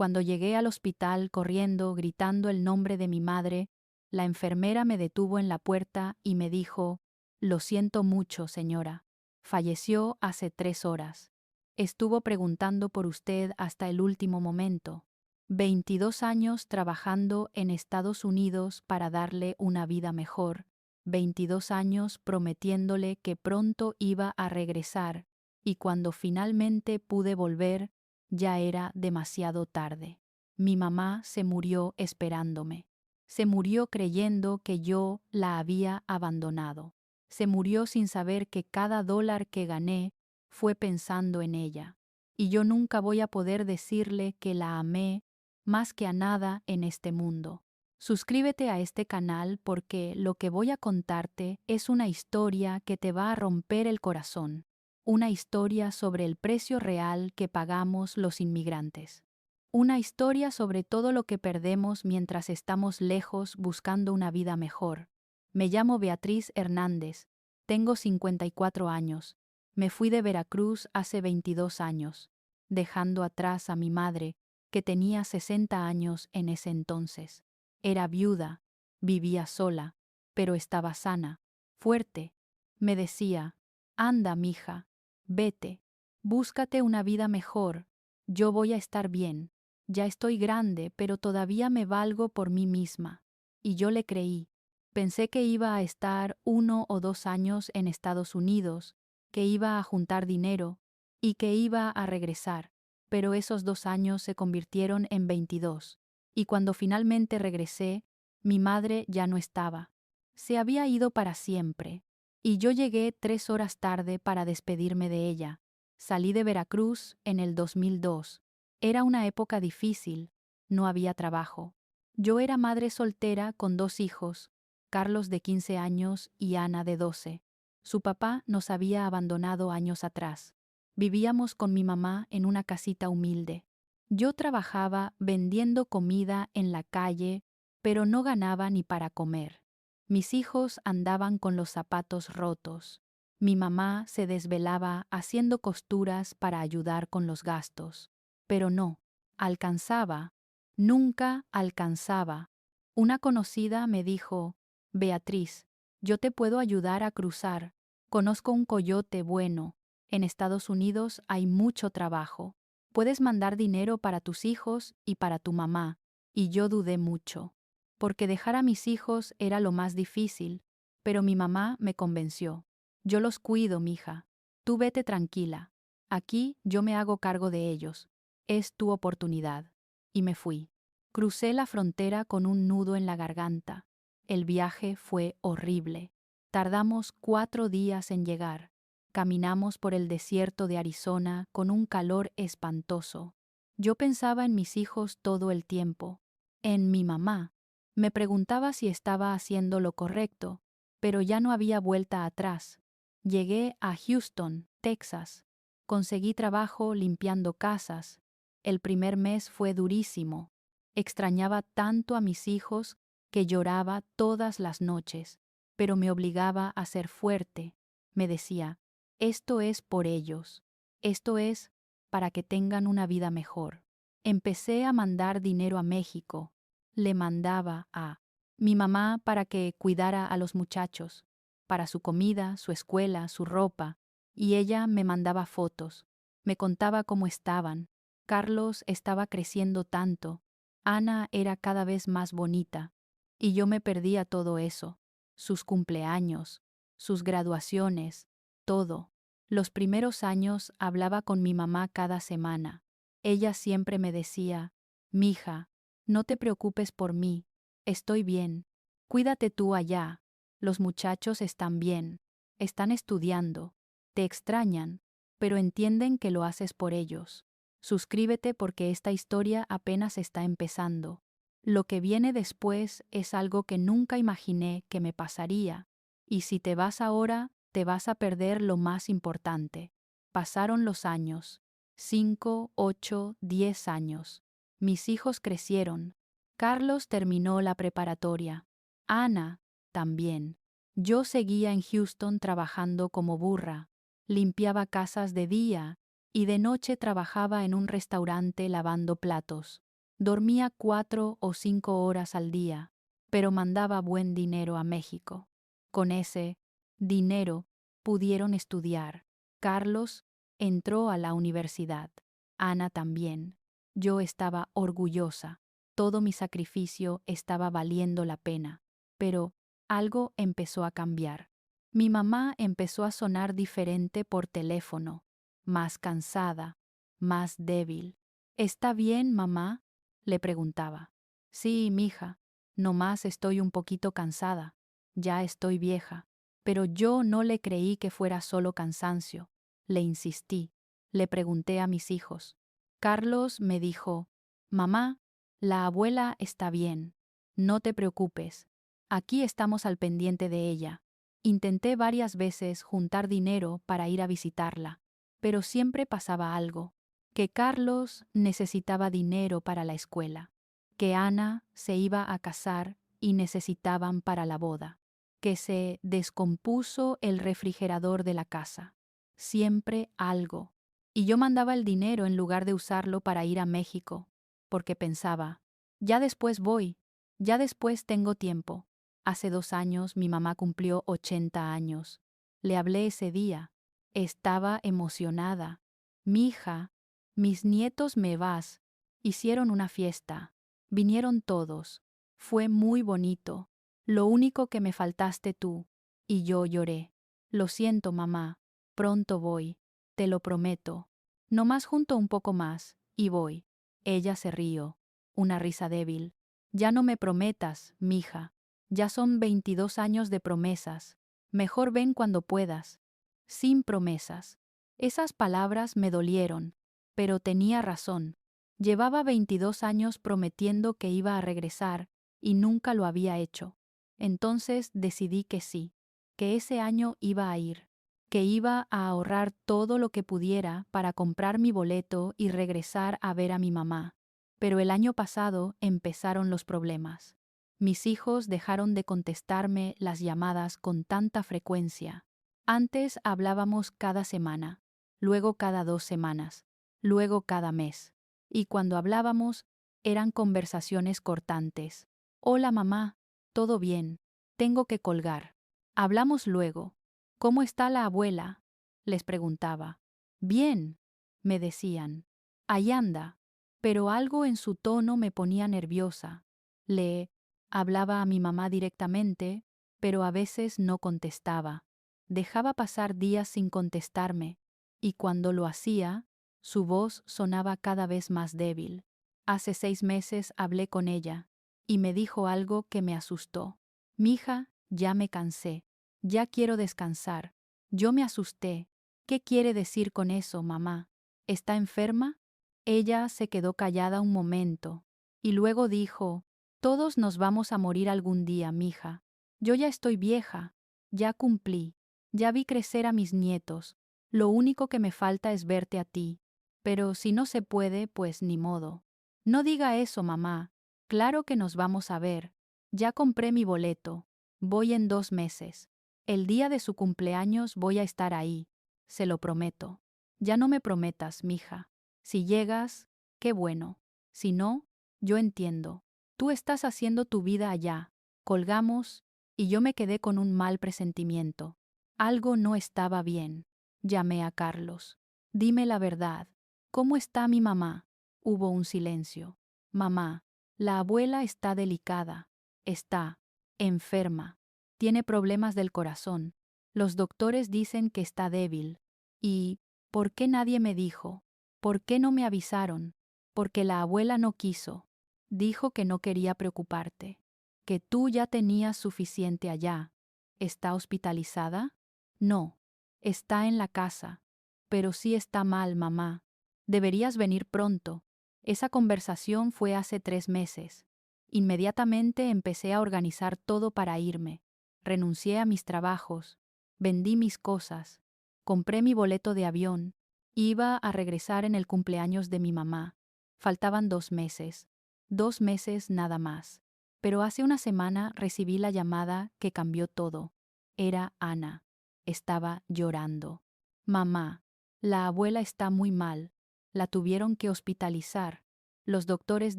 Cuando llegué al hospital corriendo, gritando el nombre de mi madre, la enfermera me detuvo en la puerta y me dijo: «Lo siento mucho, señora. Falleció hace 3 horas. Estuvo preguntando por usted hasta el último momento. 22 años trabajando en Estados Unidos para darle una vida mejor, 22 años prometiéndole que pronto iba a regresar, y cuando finalmente pude volver, ya era demasiado tarde. Mi mamá se murió esperándome. Se murió creyendo que yo la había abandonado. Se murió sin saber que cada dólar que gané fue pensando en ella. Y yo nunca voy a poder decirle que la amé más que a nada en este mundo. Suscríbete a este canal porque lo que voy a contarte es una historia que te va a romper el corazón. Una historia sobre el precio real que pagamos los inmigrantes. Una historia sobre todo lo que perdemos mientras estamos lejos buscando una vida mejor. Me llamo Beatriz Hernández, tengo 54 años. Me fui de Veracruz hace 22 años, dejando atrás a mi madre, que tenía 60 años en ese entonces. Era viuda, vivía sola, pero estaba sana, fuerte. Me decía: «Anda, mija, vete, búscate una vida mejor, yo voy a estar bien. Ya estoy grande, pero todavía me valgo por mí misma». Y yo le creí. Pensé que iba a estar 1 o 2 años en Estados Unidos, que iba a juntar dinero y que iba a regresar, pero esos 2 años se convirtieron en 22. Y cuando finalmente regresé, mi madre ya no estaba. Se había ido para siempre, y yo llegué 3 horas tarde para despedirme de ella. Salí de Veracruz en el 2002. Era una época difícil, no había trabajo. Yo era madre soltera con 2 hijos, Carlos de 15 años y Ana de 12. Su papá nos había abandonado años atrás. Vivíamos con mi mamá en una casita humilde. Yo trabajaba vendiendo comida en la calle, pero no ganaba ni para comer. Mis hijos andaban con los zapatos rotos. Mi mamá se desvelaba haciendo costuras para ayudar con los gastos. Pero no, alcanzaba, nunca alcanzaba. Una conocida me dijo: «Beatriz, yo te puedo ayudar a cruzar. Conozco un coyote bueno. En Estados Unidos hay mucho trabajo. Puedes mandar dinero para tus hijos y para tu mamá». Y yo dudé mucho, porque dejar a mis hijos era lo más difícil, pero mi mamá me convenció. «Yo los cuido, mija. Tú vete tranquila. Aquí yo me hago cargo de ellos. Es tu oportunidad». Y me fui. Crucé la frontera con un nudo en la garganta. El viaje fue horrible. Tardamos 4 días en llegar. Caminamos por el desierto de Arizona con un calor espantoso. Yo pensaba en mis hijos todo el tiempo, en mi mamá. Me preguntaba si estaba haciendo lo correcto, pero ya no había vuelta atrás. Llegué a Houston, Texas. Conseguí trabajo limpiando casas. El primer mes fue durísimo. Extrañaba tanto a mis hijos que lloraba todas las noches, pero me obligaba a ser fuerte. Me decía: «Esto es por ellos. Esto es para que tengan una vida mejor». Empecé a mandar dinero a México. Le mandaba a mi mamá para que cuidara a los muchachos, para su comida, su escuela, su ropa, y ella me mandaba fotos. Me contaba cómo estaban. Carlos estaba creciendo tanto. Ana era cada vez más bonita. Y yo me perdía todo eso. Sus cumpleaños, sus graduaciones, todo. Los primeros años hablaba con mi mamá cada semana. Ella siempre me decía: «Mija, no te preocupes por mí. Estoy bien. Cuídate tú allá. Los muchachos están bien. Están estudiando. Te extrañan, pero entienden que lo haces por ellos. Suscríbete porque esta historia apenas está empezando. Lo que viene después es algo que nunca imaginé que me pasaría. Y si te vas ahora, te vas a perder lo más importante». Pasaron los años. 5, 8, 10 años. Mis hijos crecieron. Carlos terminó la preparatoria. Ana también. Yo seguía en Houston trabajando como burra. Limpiaba casas de día y de noche trabajaba en un restaurante lavando platos. Dormía 4 o 5 horas al día, pero mandaba buen dinero a México. Con ese dinero pudieron estudiar. Carlos entró a la universidad. Ana también. Yo estaba orgullosa. Todo mi sacrificio estaba valiendo la pena. Pero algo empezó a cambiar. Mi mamá empezó a sonar diferente por teléfono, más cansada, más débil. ¿Está bien, mamá?, le preguntaba. Sí, mija, nomás estoy un poquito cansada. Ya estoy vieja. Pero yo no le creí que fuera solo cansancio. Le insistí. Le pregunté a mis hijos. Carlos me dijo, mamá, la abuela está bien. No te preocupes. Aquí estamos al pendiente de ella. Intenté varias veces juntar dinero para ir a visitarla, pero siempre pasaba algo. Que Carlos necesitaba dinero para la escuela, que Ana se iba a casar y necesitaban para la boda, que se descompuso el refrigerador de la casa. Siempre algo. Y yo mandaba el dinero en lugar de usarlo para ir a México, porque pensaba, ya después voy, ya después tengo tiempo. Hace 2 años mi mamá cumplió 80 años. Le hablé ese día. Estaba emocionada. Mija, mis nietos me vas. Hicieron una fiesta. Vinieron todos. Fue muy bonito. Lo único que me faltaste tú. Y yo lloré. Lo siento, mamá. Pronto voy. Te lo prometo. Nomás junto un poco más, y voy. Ella se rió. Una risa débil. Ya no me prometas, mija. Ya son 22 años de promesas. Mejor ven cuando puedas. Sin promesas. Esas palabras me dolieron, pero tenía razón. Llevaba 22 años prometiendo que iba a regresar y nunca lo había hecho. Entonces decidí que sí, que ese año iba a ir, que iba a ahorrar todo lo que pudiera para comprar mi boleto y regresar a ver a mi mamá. Pero el año pasado empezaron los problemas. Mis hijos dejaron de contestarme las llamadas con tanta frecuencia. Antes hablábamos cada semana, luego cada 2 semanas, luego cada mes. Y cuando hablábamos, eran conversaciones cortantes. Hola mamá, ¿todo bien? Tengo que colgar. Hablamos luego. ¿Cómo está la abuela?, les preguntaba. Bien, me decían. Ahí anda. Pero algo en su tono me ponía nerviosa. Le hablaba a mi mamá directamente, pero a veces no contestaba. Dejaba pasar días sin contestarme, y cuando lo hacía, su voz sonaba cada vez más débil. Hace 6 meses hablé con ella, y me dijo algo que me asustó. Mija, ya me cansé. Ya quiero descansar. Yo me asusté. ¿Qué quiere decir con eso, mamá? ¿Está enferma? Ella se quedó callada un momento, y luego dijo, todos nos vamos a morir algún día, mija. Yo ya estoy vieja. Ya cumplí. Ya vi crecer a mis nietos. Lo único que me falta es verte a ti. Pero si no se puede, pues ni modo. No diga eso, mamá. Claro que nos vamos a ver. Ya compré mi boleto. Voy en 2 meses. El día de su cumpleaños voy a estar ahí. Se lo prometo. Ya no me prometas, mija. Si llegas, qué bueno. Si no, yo entiendo. Tú estás haciendo tu vida allá. Colgamos, y yo me quedé con un mal presentimiento. Algo no estaba bien. Llamé a Carlos. Dime la verdad. ¿Cómo está mi mamá? Hubo un silencio. Mamá, la abuela está delicada. Está enferma. Tiene problemas del corazón. Los doctores dicen que está débil. ¿Y por qué nadie me dijo? ¿Por qué no me avisaron? Porque la abuela no quiso. Dijo que no quería preocuparte. Que tú ya tenías suficiente allá. ¿Está hospitalizada? No. Está en la casa. Pero sí está mal, mamá. Deberías venir pronto. Esa conversación fue hace 3 meses. Inmediatamente empecé a organizar todo para irme. Renuncié a mis trabajos. Vendí mis cosas. Compré mi boleto de avión. Iba a regresar en el cumpleaños de mi mamá. Faltaban 2 meses. 2 meses nada más. Pero hace una semana recibí la llamada que cambió todo. Era Ana. Estaba llorando. Mamá, la abuela está muy mal. La tuvieron que hospitalizar. Los doctores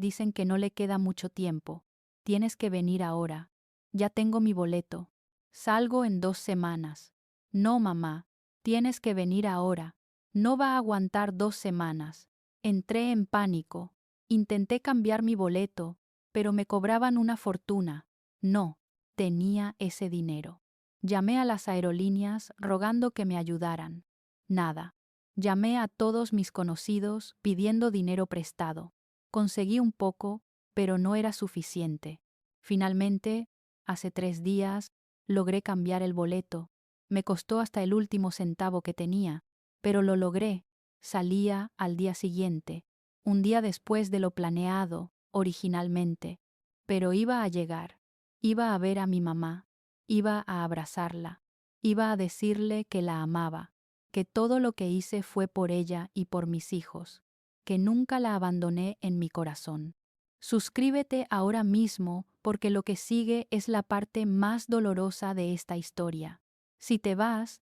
dicen que no le queda mucho tiempo. Tienes que venir ahora. Ya tengo mi boleto. Salgo en 2 semanas. No, mamá. Tienes que venir ahora. No va a aguantar 2 semanas. Entré en pánico. Intenté cambiar mi boleto, pero me cobraban una fortuna. No tenía ese dinero. Llamé a las aerolíneas rogando que me ayudaran. Nada. Llamé a todos mis conocidos pidiendo dinero prestado. Conseguí un poco, pero no era suficiente. Finalmente, hace 3 días, logré cambiar el boleto. Me costó hasta el último centavo que tenía, pero lo logré. Salía al día siguiente, un día después de lo planeado originalmente. Pero iba a llegar. Iba a ver a mi mamá. Iba a abrazarla. Iba a decirle que la amaba, que todo lo que hice fue por ella y por mis hijos, que nunca la abandoné en mi corazón. Suscríbete ahora mismo porque lo que sigue es la parte más dolorosa de esta historia. Si te vas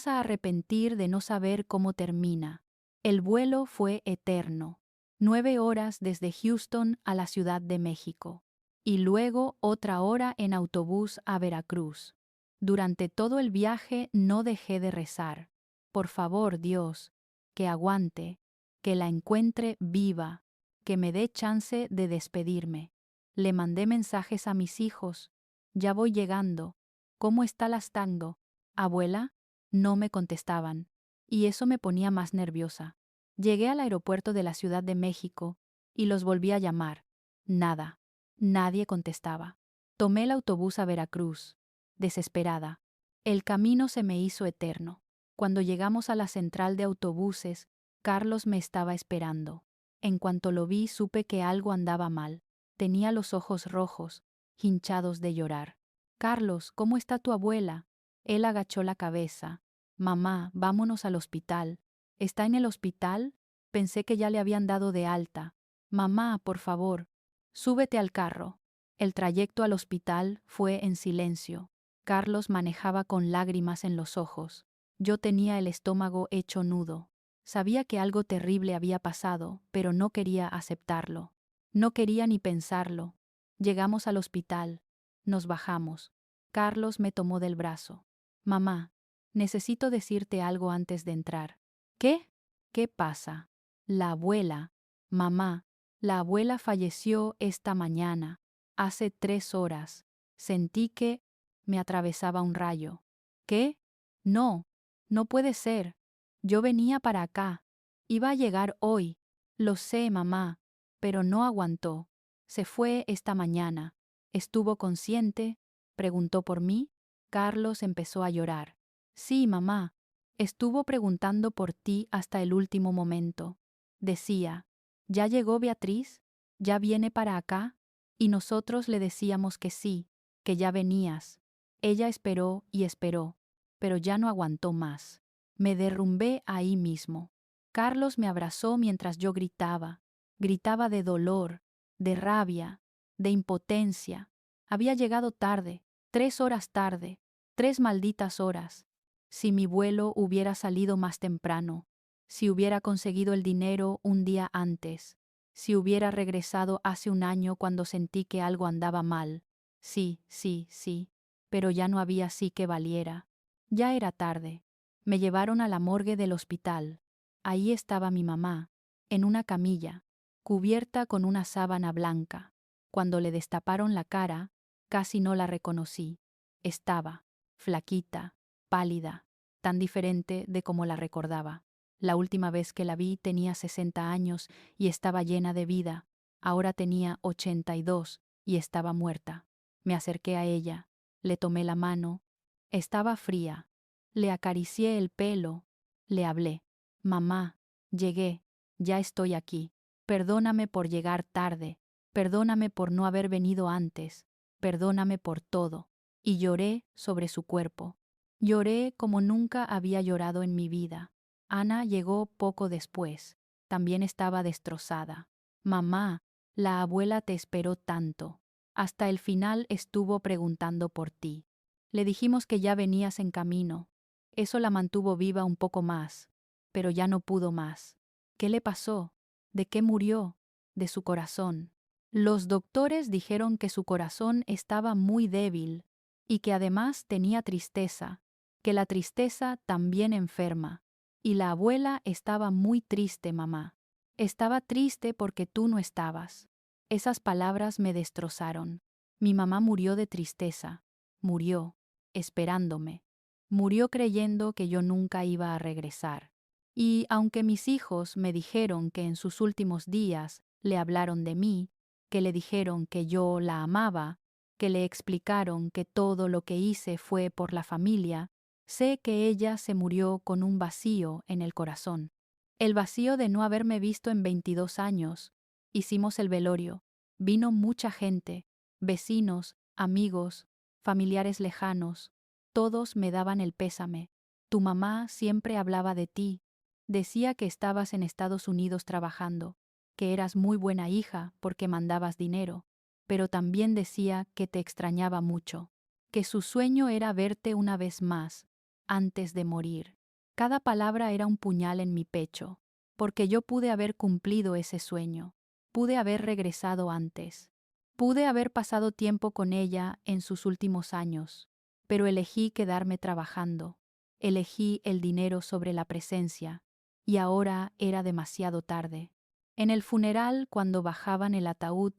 a arrepentir de no saber cómo termina. El vuelo fue eterno. 9 horas desde Houston a la Ciudad de México. Y luego otra hora en autobús a Veracruz. Durante todo el viaje no dejé de rezar. Por favor, Dios, que aguante, que la encuentre viva, que me dé chance de despedirme. Le mandé mensajes a mis hijos. Ya voy llegando. ¿Cómo está la Tango? ¿Abuela? No me contestaban. Y eso me ponía más nerviosa. Llegué al aeropuerto de la Ciudad de México y los volví a llamar. Nada. Nadie contestaba. Tomé el autobús a Veracruz, desesperada. El camino se me hizo eterno. Cuando llegamos a la central de autobuses, Carlos me estaba esperando. En cuanto lo vi, supe que algo andaba mal. Tenía los ojos rojos, hinchados de llorar. Carlos, ¿cómo está tu abuela? Él agachó la cabeza. Mamá, vámonos al hospital. ¿Está en el hospital? Pensé que ya le habían dado de alta. Mamá, por favor, súbete al carro. El trayecto al hospital fue en silencio. Carlos manejaba con lágrimas en los ojos. Yo tenía el estómago hecho nudo. Sabía que algo terrible había pasado, pero no quería aceptarlo. No quería ni pensarlo. Llegamos al hospital. Nos bajamos. Carlos me tomó del brazo. Mamá, necesito decirte algo antes de entrar. ¿Qué? ¿Qué pasa? La abuela. Mamá, la abuela falleció esta mañana. Hace 3 horas. Sentí que me atravesaba un rayo. ¿Qué? No, no puede ser. Yo venía para acá. Iba a llegar hoy. Lo sé, mamá, pero no aguantó. Se fue esta mañana. ¿Estuvo consciente? Preguntó por mí. Carlos empezó a llorar. Sí, mamá. Estuvo preguntando por ti hasta el último momento. Decía, ¿ya llegó Beatriz? ¿Ya viene para acá? Y nosotros le decíamos que sí, que ya venías. Ella esperó y esperó, pero ya no aguantó más. Me derrumbé ahí mismo. Carlos me abrazó mientras yo gritaba. Gritaba de dolor, de rabia, de impotencia. Había llegado tarde, 3 horas tarde, 3 malditas horas. Si mi vuelo hubiera salido más temprano, si hubiera conseguido el dinero un día antes, si hubiera regresado hace un año cuando sentí que algo andaba mal. Sí, sí, sí, pero ya no había sí que valiera. Ya era tarde. Me llevaron a la morgue del hospital. Ahí estaba mi mamá, en una camilla, cubierta con una sábana blanca. Cuando le destaparon la cara, casi no la reconocí. Estaba, flaquita, pálida, tan diferente de como la recordaba. La última vez que la vi tenía 60 años y estaba llena de vida. Ahora tenía 82 y estaba muerta. Me acerqué a ella, le tomé la mano. Estaba fría. Le acaricié el pelo. Le hablé. Mamá, llegué. Ya estoy aquí. Perdóname por llegar tarde. Perdóname por no haber venido antes. Perdóname por todo. Y lloré sobre su cuerpo. Lloré como nunca había llorado en mi vida. Ana llegó poco después. También estaba destrozada. Mamá, la abuela te esperó tanto. Hasta el final estuvo preguntando por ti. Le dijimos que ya venías en camino. Eso la mantuvo viva un poco más, pero ya no pudo más. ¿Qué le pasó? ¿De qué murió? de su corazón. Los doctores dijeron que su corazón estaba muy débil y que además tenía tristeza, que la tristeza también enferma. Y la abuela estaba muy triste, mamá. Estaba triste porque tú no estabas. Esas palabras me destrozaron. Mi mamá murió de tristeza. Murió, esperándome. Murió creyendo que yo nunca iba a regresar. Y aunque mis hijos me dijeron que en sus últimos días le hablaron de mí, que le dijeron que yo la amaba, que le explicaron que todo lo que hice fue por la familia, sé que ella se murió con un vacío en el corazón. El vacío de no haberme visto en 22 años. Hicimos el velorio. Vino mucha gente, vecinos, amigos, familiares lejanos. Todos me daban el pésame. Tu mamá siempre hablaba de ti. Decía que estabas en Estados Unidos trabajando, que eras muy buena hija porque mandabas dinero, pero también decía que te extrañaba mucho, que su sueño era verte una vez más, antes de morir. Cada palabra era un puñal en mi pecho, porque yo pude haber cumplido ese sueño, pude haber regresado antes, pude haber pasado tiempo con ella en sus últimos años, pero elegí quedarme trabajando, elegí el dinero sobre la presencia, y ahora era demasiado tarde. En el funeral, cuando bajaban el ataúd,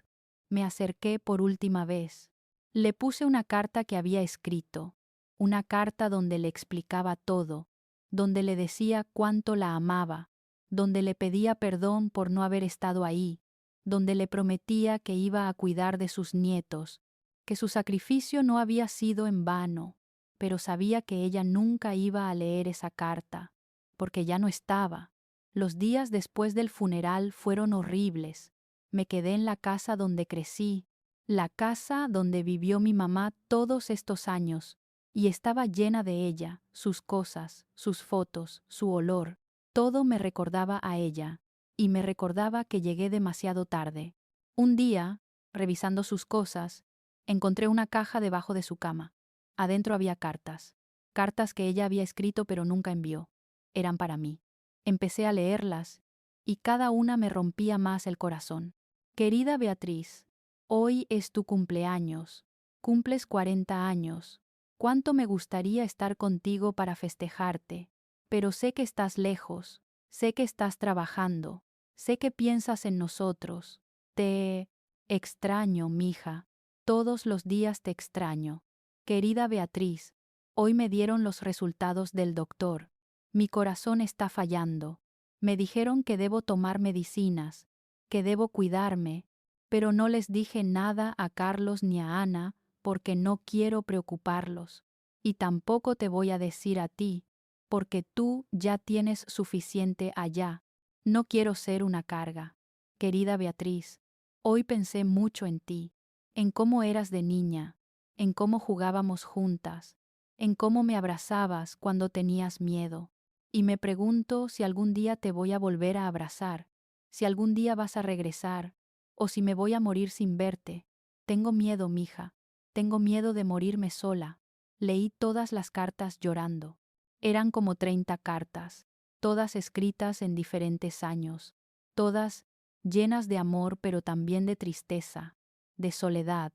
me acerqué por última vez. Le puse una carta que había escrito, una carta donde le explicaba todo, donde le decía cuánto la amaba, donde le pedía perdón por no haber estado ahí, donde le prometía que iba a cuidar de sus nietos, que su sacrificio no había sido en vano, pero sabía que ella nunca iba a leer esa carta, porque ya no estaba. Los días después del funeral fueron horribles. Me quedé en la casa donde crecí, la casa donde vivió mi mamá todos estos años, y estaba llena de ella, sus cosas, sus fotos, su olor. Todo me recordaba a ella, y me recordaba que llegué demasiado tarde. Un día, revisando sus cosas, encontré una caja debajo de su cama. Adentro había cartas, cartas que ella había escrito pero nunca envió. Eran para mí. Empecé a leerlas, y cada una me rompía más el corazón. Querida Beatriz, hoy es tu cumpleaños. Cumples 40 años. Cuánto me gustaría estar contigo para festejarte, pero sé que estás lejos, sé que estás trabajando, sé que piensas en nosotros. Te extraño, mija. Todos los días te extraño. Querida Beatriz, hoy me dieron los resultados del doctor. Mi corazón está fallando. Me dijeron que debo tomar medicinas, que debo cuidarme, pero no les dije nada a Carlos ni a Ana porque no quiero preocuparlos. Y tampoco te voy a decir a ti, porque tú ya tienes suficiente allá. No quiero ser una carga. Querida Beatriz, hoy pensé mucho en ti, en cómo eras de niña, en cómo jugábamos juntas, en cómo me abrazabas cuando tenías miedo. Y me pregunto si algún día te voy a volver a abrazar, si algún día vas a regresar, o si me voy a morir sin verte. Tengo miedo, mija, tengo miedo de morirme sola. Leí todas las cartas llorando. Eran como 30 cartas, todas escritas en diferentes años, todas llenas de amor pero también de tristeza, de soledad,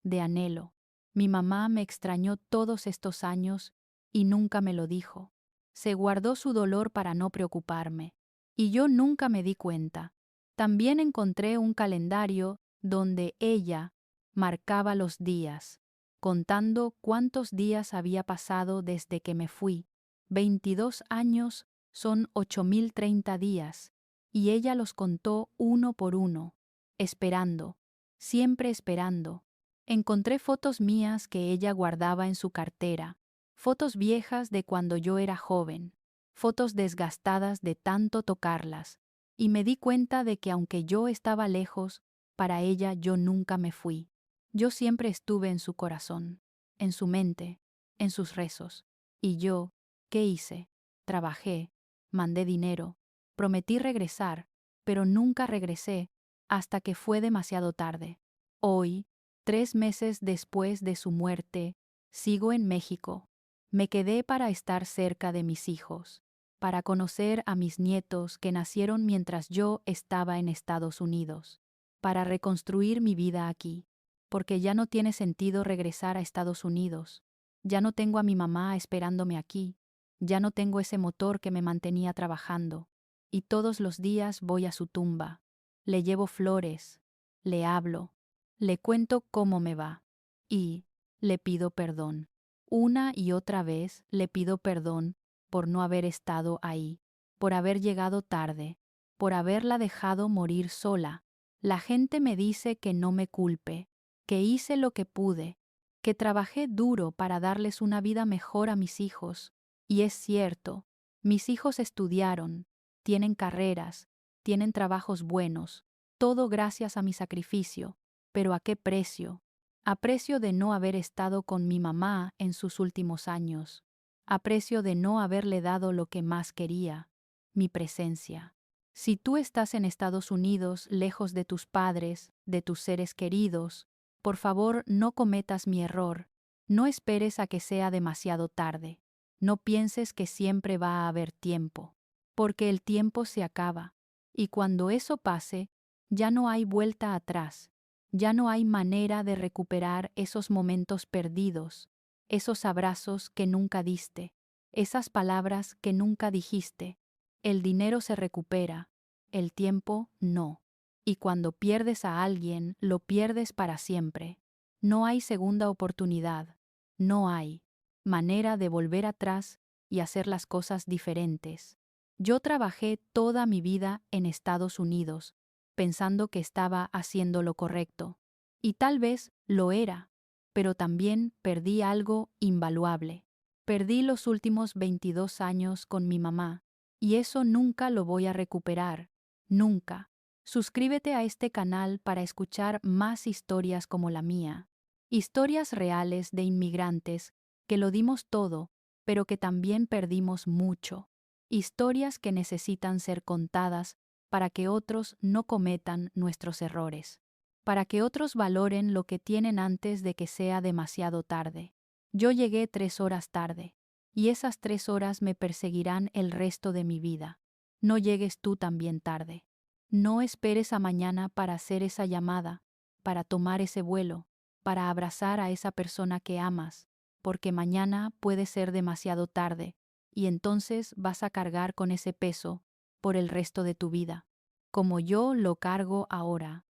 de anhelo. Mi mamá me extrañó todos estos años y nunca me lo dijo. Se guardó su dolor para no preocuparme, y yo nunca me di cuenta. También encontré un calendario donde ella marcaba los días, contando cuántos días había pasado desde que me fui. 22 años son 8030 días, y ella los contó uno por uno, esperando, siempre esperando. Encontré fotos mías que ella guardaba en su cartera, fotos viejas de cuando yo era joven, fotos desgastadas de tanto tocarlas, y me di cuenta de que aunque yo estaba lejos, para ella yo nunca me fui. Yo siempre estuve en su corazón, en su mente, en sus rezos. Y yo, ¿qué hice? Trabajé, mandé dinero, prometí regresar, pero nunca regresé hasta que fue demasiado tarde. Hoy, 3 meses después de su muerte, sigo en México. Me quedé para estar cerca de mis hijos, para conocer a mis nietos que nacieron mientras yo estaba en Estados Unidos. para reconstruir mi vida aquí, porque ya no tiene sentido regresar a Estados Unidos. Ya no tengo a mi mamá esperándome aquí, ya no tengo ese motor que me mantenía trabajando, y todos los días voy a su tumba, le llevo flores, le hablo, le cuento cómo me va, y le pido perdón. Una y otra vez le pido perdón por no haber estado ahí, por haber llegado tarde, por haberla dejado morir sola. La gente me dice que no me culpe, que hice lo que pude, que trabajé duro para darles una vida mejor a mis hijos. Y es cierto, mis hijos estudiaron, tienen carreras, tienen trabajos buenos, todo gracias a mi sacrificio, pero ¿a qué precio? A precio de no haber estado con mi mamá en sus últimos años, a precio de no haberle dado lo que más quería, mi presencia. Si tú estás en Estados Unidos, lejos de tus padres, de tus seres queridos, por favor no cometas mi error, no esperes a que sea demasiado tarde, no pienses que siempre va a haber tiempo, porque el tiempo se acaba, y cuando eso pase, ya no hay vuelta atrás. Ya no hay manera de recuperar esos momentos perdidos, esos abrazos que nunca diste, esas palabras que nunca dijiste. El dinero se recupera, el tiempo no. Y cuando pierdes a alguien, lo pierdes para siempre. No hay segunda oportunidad, no hay manera de volver atrás y hacer las cosas diferentes. Yo trabajé toda mi vida en Estados Unidos, pensando que estaba haciendo lo correcto. Y tal vez lo era, pero también perdí algo invaluable. Perdí los últimos 22 años con mi mamá, y eso nunca lo voy a recuperar, nunca. Suscríbete a este canal para escuchar más historias como la mía. Historias reales de inmigrantes que lo dimos todo, pero que también perdimos mucho. Historias que necesitan ser contadas para que otros no cometan nuestros errores, para que otros valoren lo que tienen antes de que sea demasiado tarde. Yo llegué 3 horas tarde, y esas 3 horas me perseguirán el resto de mi vida. No llegues tú también tarde. No esperes a mañana para hacer esa llamada, para tomar ese vuelo, para abrazar a esa persona que amas, porque mañana puede ser demasiado tarde, y entonces vas a cargar con ese peso por el resto de tu vida, como yo lo cargo ahora.